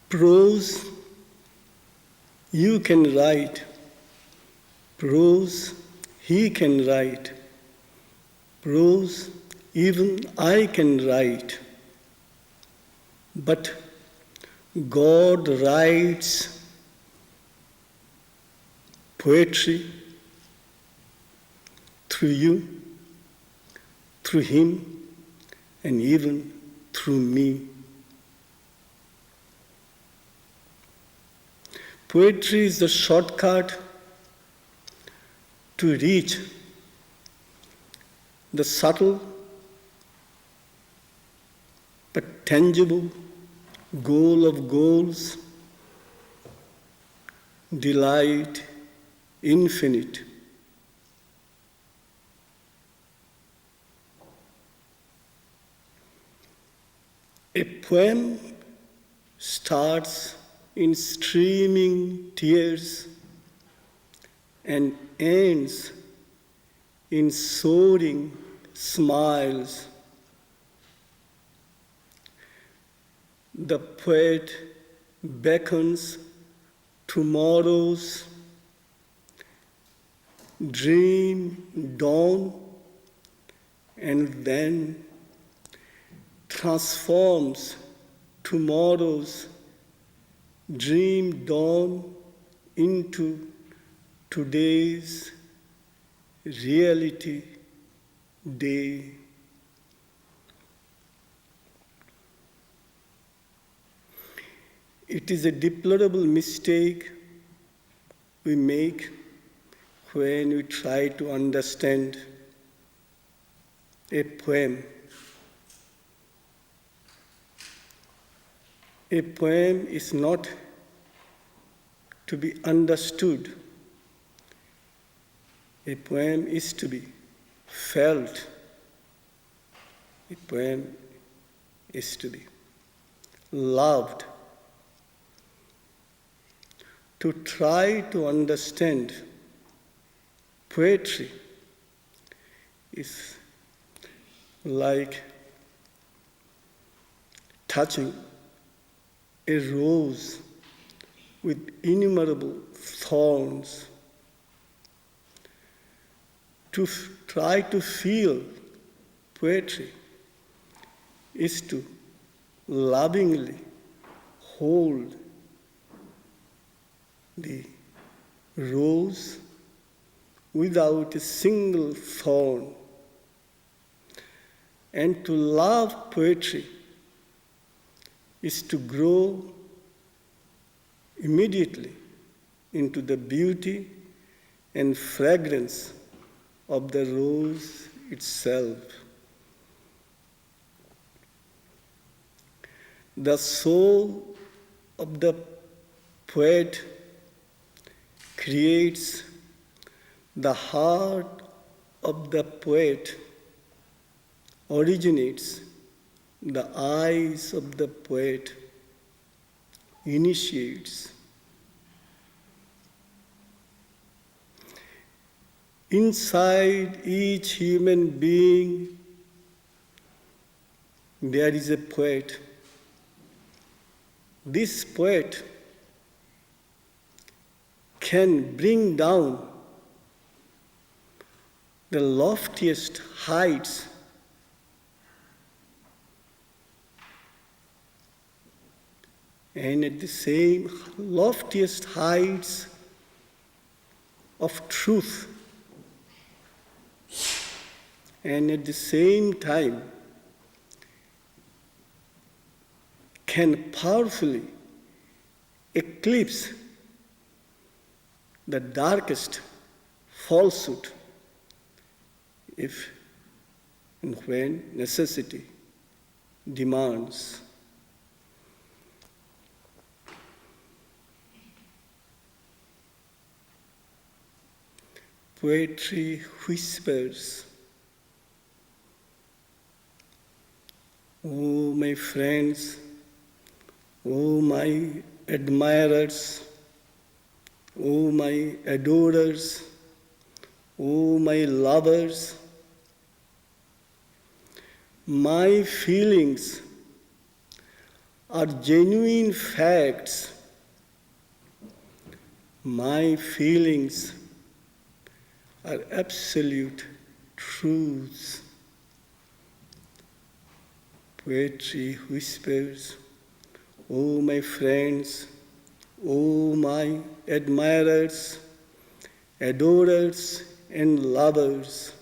Prose, you can write. Prose, he can write. Prose, even I can write. But God writes poetry through you, through him, and even through me. Poetry is the shortcut to reach the subtle but tangible goal of goals, delight infinite. A poem starts in streaming tears and ends in soaring smiles. The poet beckons tomorrow's dream dawn and then transforms tomorrow's dream dawn into today's reality day. It is a deplorable mistake we make when we try to understand a poem. A poem is not to be understood. A poem is to be felt. A poem is to be loved. To try to understand poetry is like touching a rose with innumerable thorns. To try to feel poetry is to lovingly hold the rose without a single thorn. And to love poetry is to grow immediately into the beauty and fragrance of the rose itself. The soul of the poet creates, the heart of the poet originates, the eyes of the poet initiates. Inside each human being, there is a poet. This poet can bring down the loftiest heights and at the same loftiest heights of truth, and at the same time can powerfully eclipse the darkest falsehood if and when necessity demands. Poetry whispers, "Oh, my friends, oh, my admirers, oh, my adorers, oh, my lovers, my feelings are genuine facts. My feelings are absolute truths. Poetry whispers, "Oh, my friends, oh, my admirers, adorers, and lovers."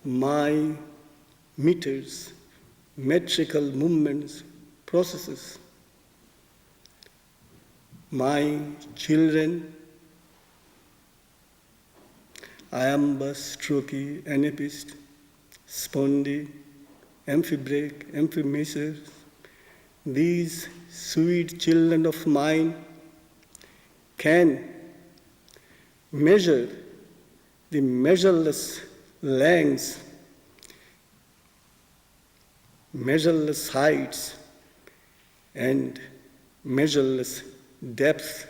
My meters, metrical movements, processes. My children, iamba, strokey, anapist, spondy, amphibrake, amphimesers, these sweet children of mine can measure the measureless lengths, measureless heights, and measureless depth.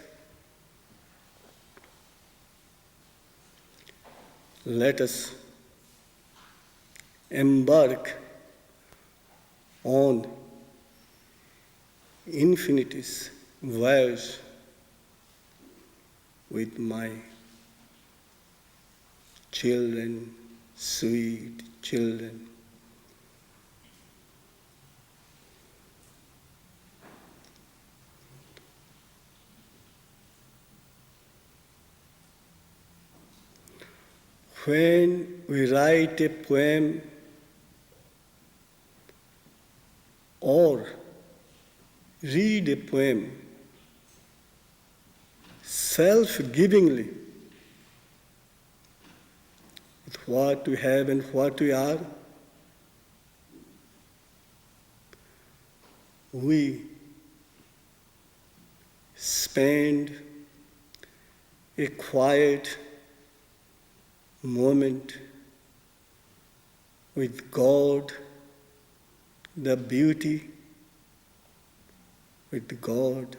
Let us embark on infinity's voyage with my children, sweet children. When we write a poem or read a poem self-givingly with what we have and what we are, we spend a quiet moment with God, the beauty, with God,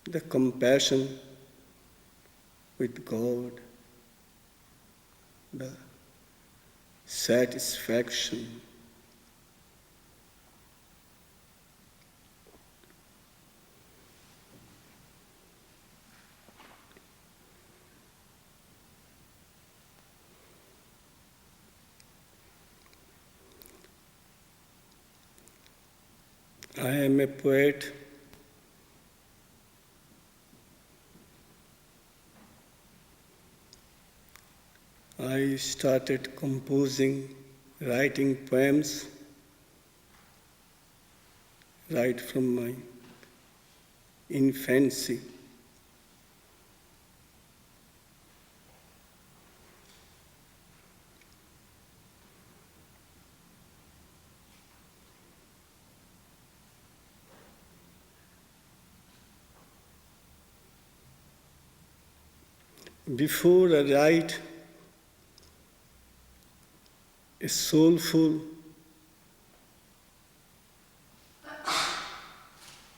the compassion, with God, the satisfaction. I am a poet. I started composing, writing poems right from my infancy. Before I write a soulful,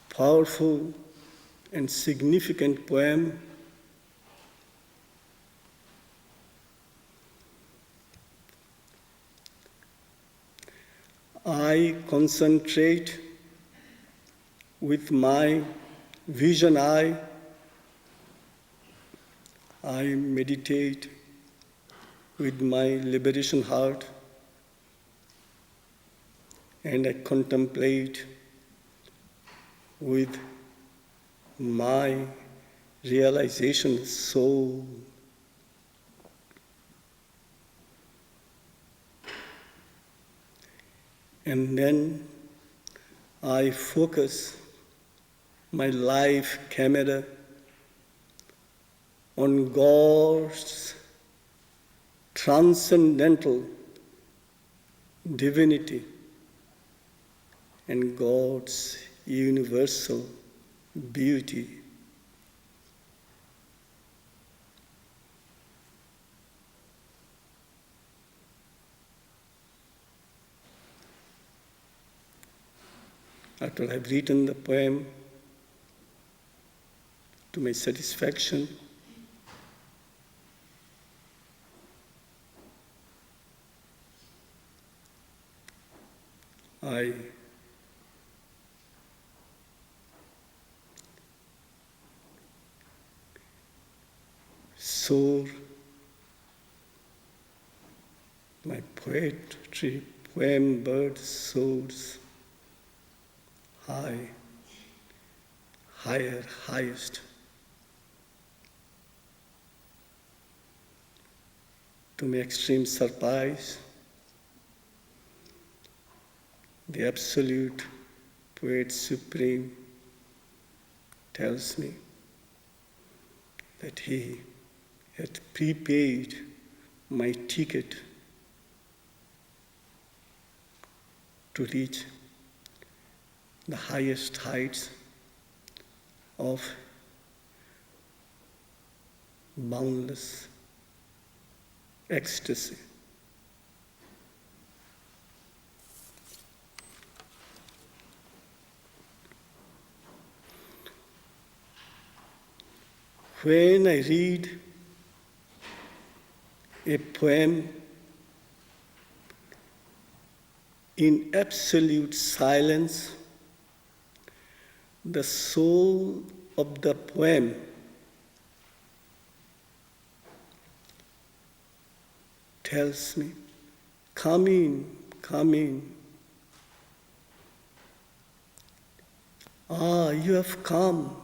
powerful, and significant poem, I concentrate with my vision eye. I meditate with my liberation heart, and I contemplate with my realization soul. And then I focus my life camera on God's transcendental divinity and God's universal beauty. After I've written the poem to my satisfaction, I soar, my poetry, poem bird soars high, higher, highest, to my extreme surprise. The absolute poet supreme tells me that he had prepaid my ticket to reach the highest heights of boundless ecstasy. When I read a poem in absolute silence, the soul of the poem tells me, come in, come in. Ah, you have come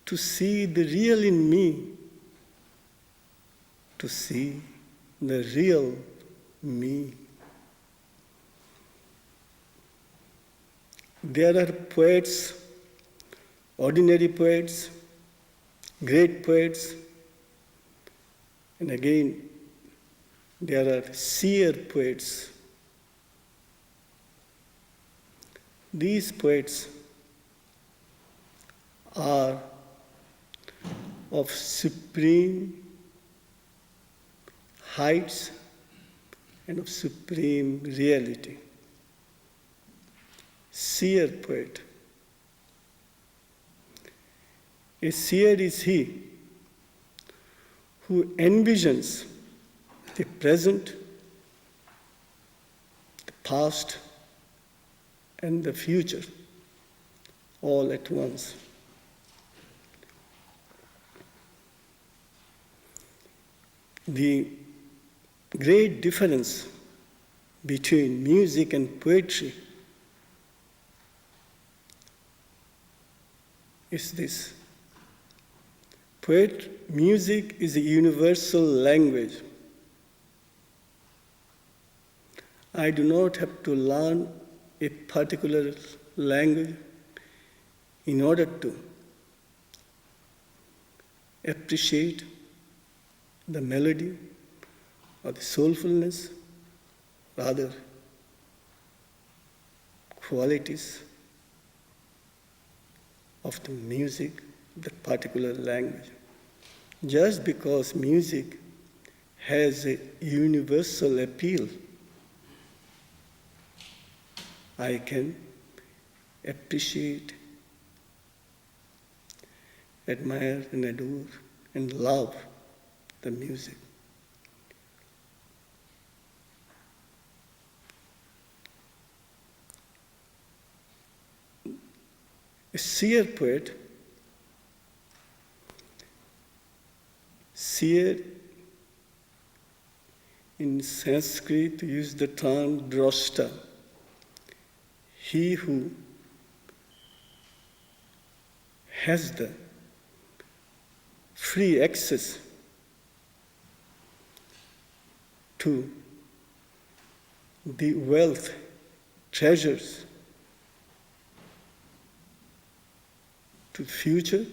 to see the real in me, to see the real me. There are poets, ordinary poets, great poets, and again, there are seer poets. These poets are of supreme heights and of supreme reality. Seer poet. A seer is he who envisions the present, the past, and the future all at once. The great difference between music and poetry is this. Music is a universal language. I do not have to learn a particular language in order to appreciate the melody or the soulfulness, rather qualities of the music, that particular language. Just because music has a universal appeal, I can appreciate, admire, and adore, and love the music. A seer poet, seer in Sanskrit use the term drashta, he who has the free access to the wealth, treasures, to the future,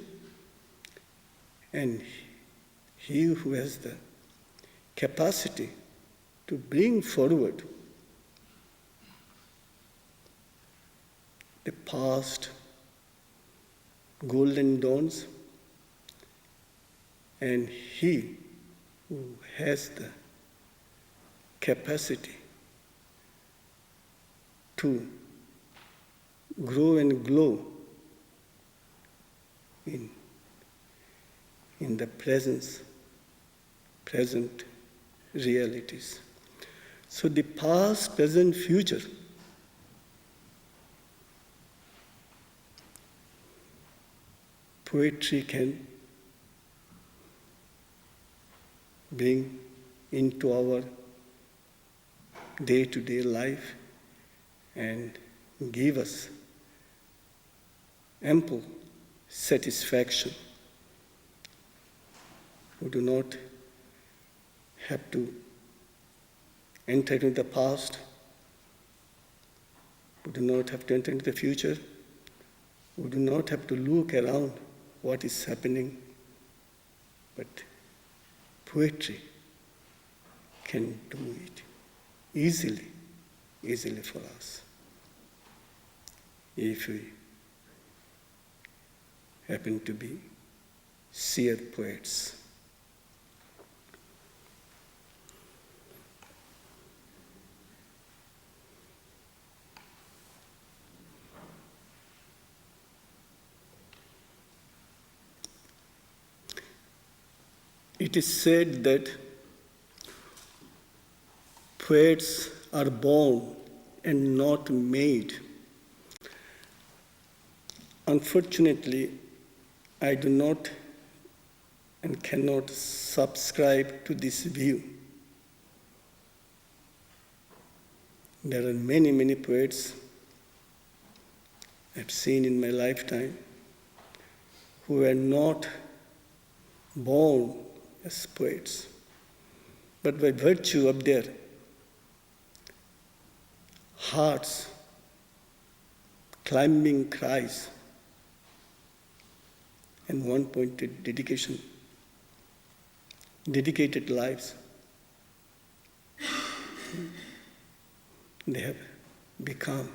and he who has the capacity to bring forward the past golden dawns, and he who has the capacity to grow and glow in the present realities. So the past, present, future poetry can bring into our day-to-day life and give us ample satisfaction. We do not have to enter into the past. We do not have to enter into the future. We do not have to look around what is happening. But poetry can do it easily for us, if we happen to be seer poets. It is said that poets are born and not made. Unfortunately, I do not and cannot subscribe to this view. There are many poets I've seen in my lifetime who were not born as poets, but by virtue of their hearts, climbing cries, and one-pointed dedicated lives, they have become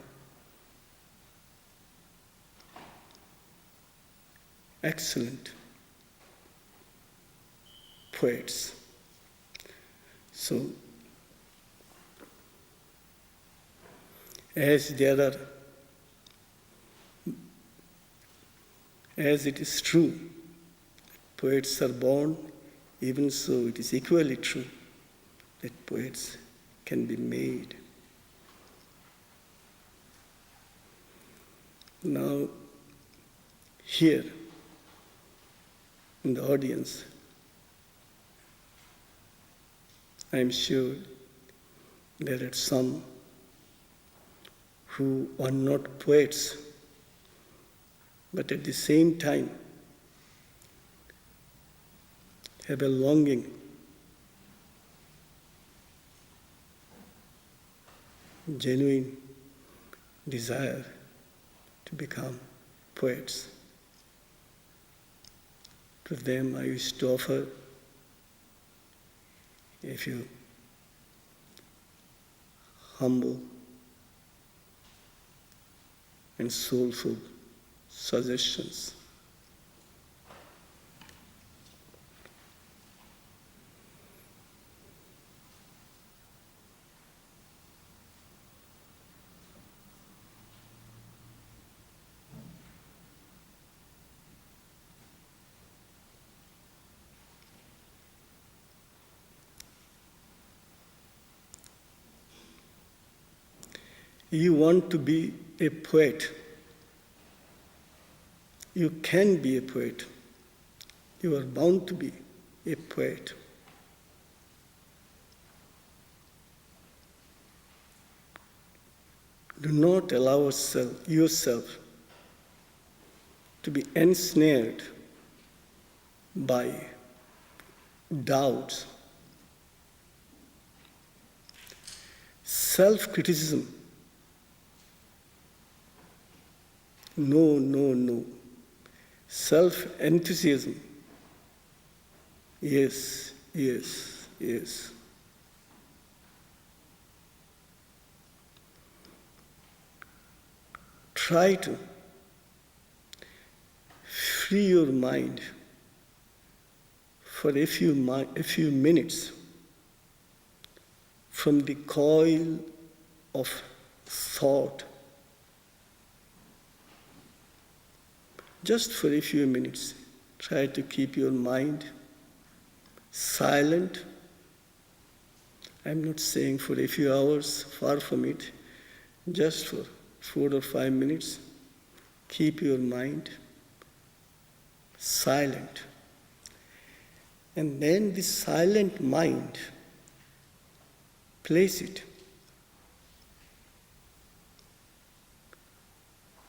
excellent poets. So, as it is true, poets are born, even so it is equally true that poets can be made. Now, here in the audience, I am sure there are some who are not poets, but at the same time have a longing, genuine desire to become poets. To them I used to offer a few humble and soulful suggestions. You want to be a poet. You can be a poet. You are bound to be a poet. Do not allow yourself to be ensnared by doubts, self-criticism. No. Self-enthusiasm. Yes. Try to free your mind for a few minutes from the coil of thought. Just for a few minutes, try to keep your mind silent. I'm not saying for a few hours, far from it, just for 4 or 5 minutes, keep your mind silent. And then this silent mind, place it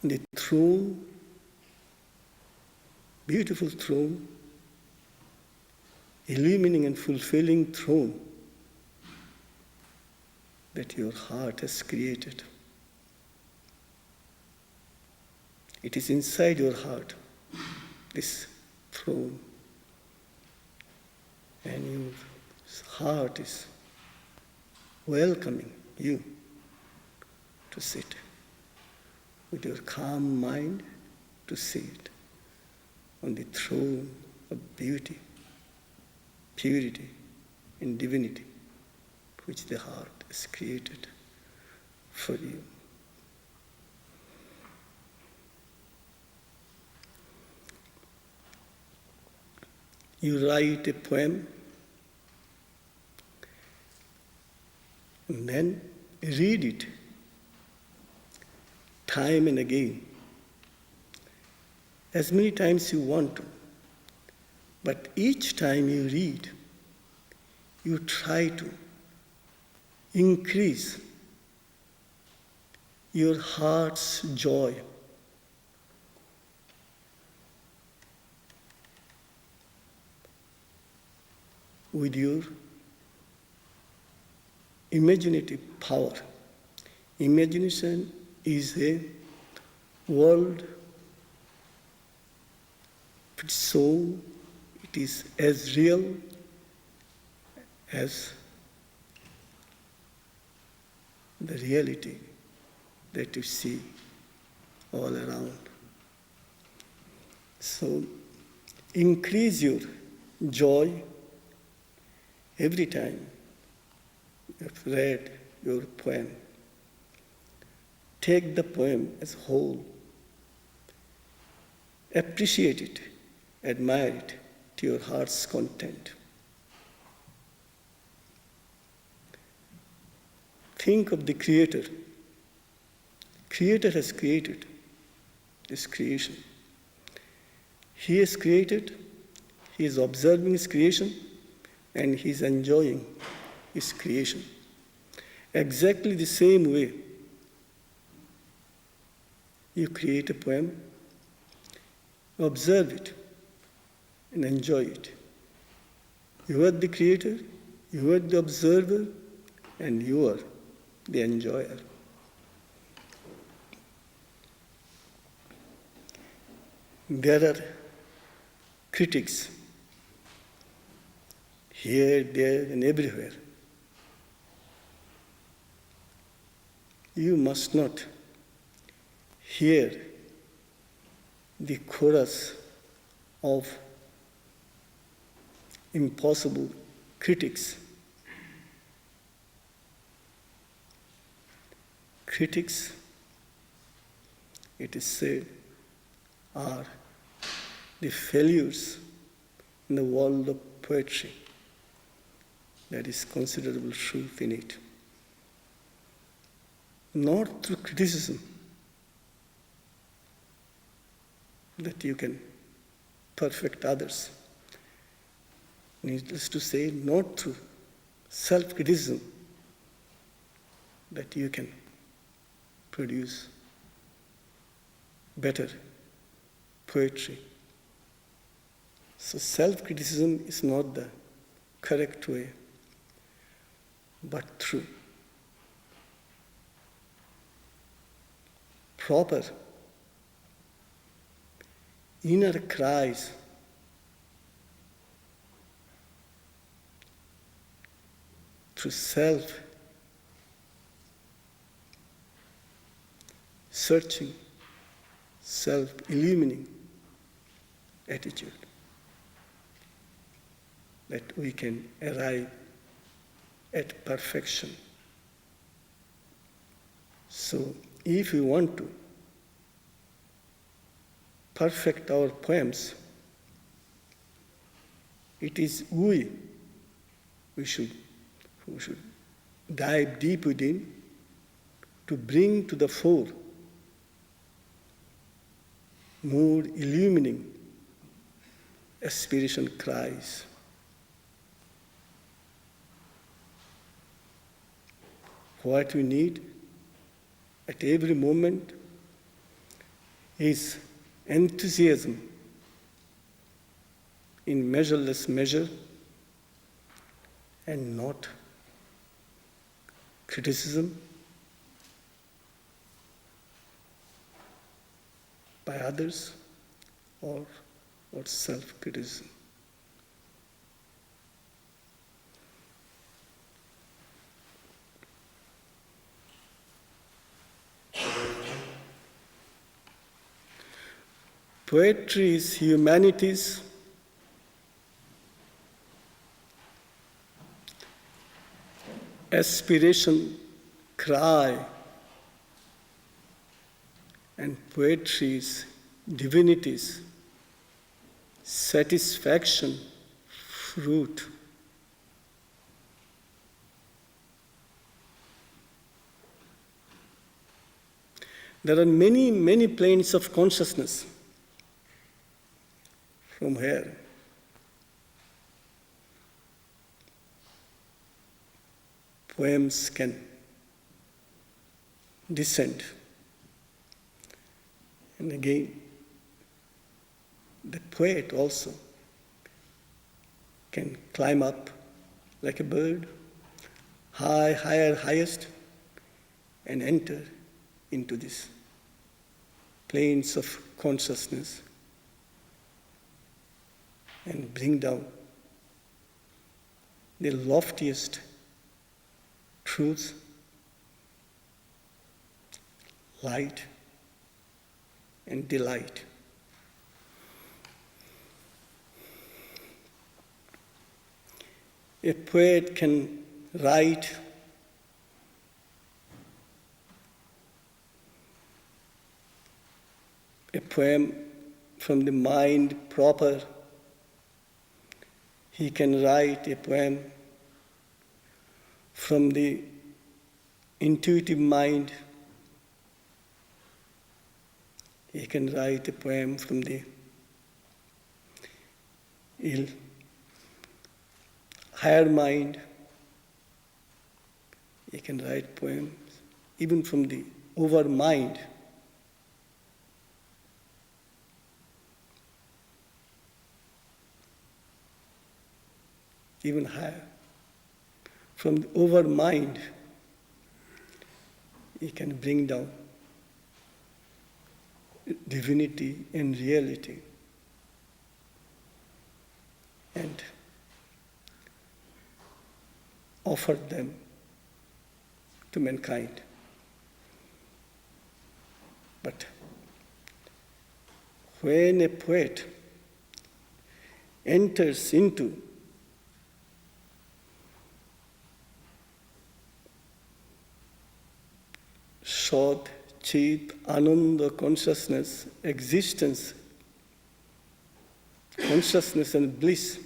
on the throne, beautiful throne, illumining and fulfilling throne that your heart has created. It is inside your heart, this throne. And your heart is welcoming you to sit with your calm mind, to sit on the throne of beauty, purity, and divinity, which the heart has created for you. You write a poem and then read it time and again, as many times you want to. But each time you read, you try to increase your heart's joy. With your imaginative power. Imagination is a world of its own. It is as real as the reality that you see all around. So increase your joy every time you've read your poem. Take the poem as a whole. Appreciate it, admire it to your heart's content. Think of the Creator. Creator has created this creation. He has created, he is observing his creation, and he is enjoying his creation. Exactly the same way you create a poem, observe it, and enjoy it. You are the creator, you are the observer, and you are the enjoyer. There are critics here, there, and everywhere. You must not hear the chorus of impossible critics. Critics, it is said, are the failures in the world of poetry. There is considerable truth in it. Not through criticism that you can perfect others. Needless to say, not through self-criticism that you can produce better poetry. So self-criticism is not the correct way, but through proper inner cries through self-searching, self-illumining attitude that we can arrive at perfection. So if we want to perfect our poems, it is we should dive deep within to bring to the fore more illumining aspiration cries. What we need at every moment is enthusiasm in measureless measure and not criticism by others or self-criticism. Poetry is humanity's aspiration cry, and poetry is divinity's satisfaction fruit. There are many, many planes of consciousness from here. Poems can descend. And again, the poet also can climb up like a bird, high, higher, highest, and enter into these planes of consciousness and bring down the loftiest truths, light, and delight. A poet can write a poem from the mind proper. He can write a poem from the intuitive mind. He can write a poem from the higher mind. He can write poems even from the over mind. Even higher. From the over mind, he can bring down divinity and reality and offer them to mankind. But when a poet enters into Shod, Chit, Ananda, consciousness, existence, consciousness and bliss,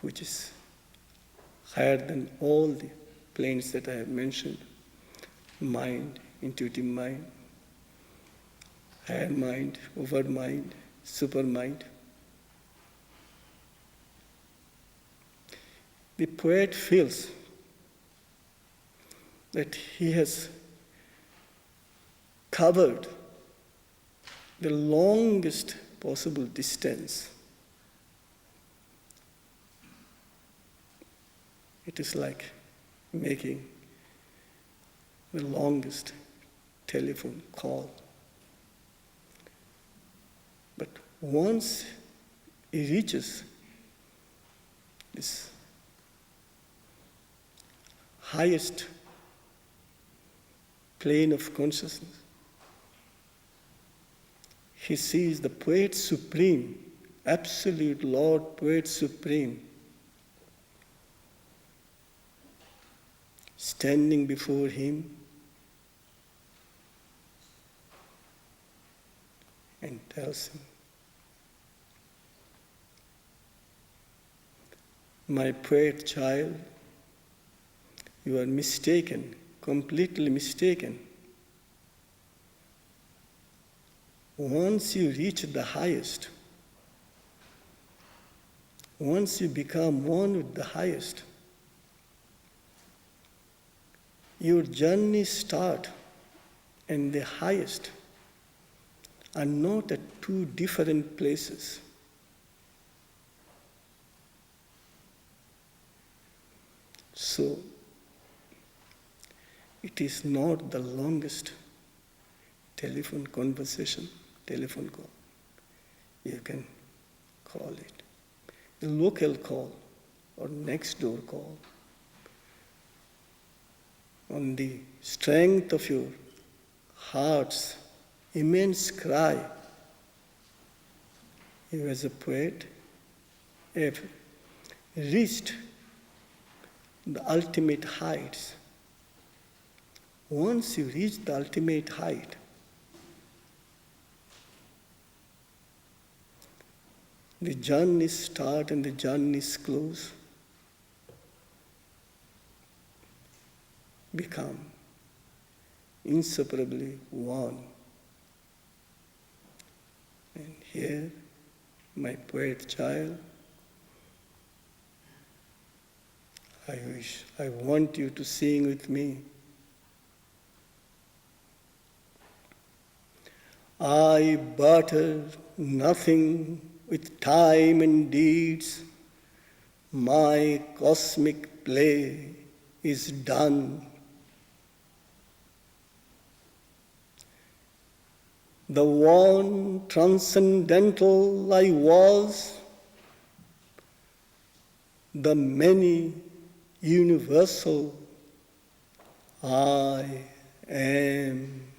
which is higher than all the planes that I have mentioned, mind, intuitive mind, higher mind, over mind, super mind. The poet feels that he has covered the longest possible distance. It is like making the longest telephone call. But once he reaches this highest plane of consciousness, he sees the poet supreme, absolute Lord, poet supreme, standing before him and tells him, "My poet child, you are mistaken, completely mistaken. once you reach the highest, once you become one with the highest, your journey start and the highest are not at two different places. So, it is not the longest telephone conversation, telephone call. You can call it a local call or next door call. On the strength of your heart's immense cry, you as a poet have reached the ultimate heights. Once you reach the ultimate height, the journey starts and the journey close, become inseparably one. And here, my poet child, I want you to sing with me. I barter nothing with time and deeds. My cosmic play is done. The one transcendental I was, the many universal I am.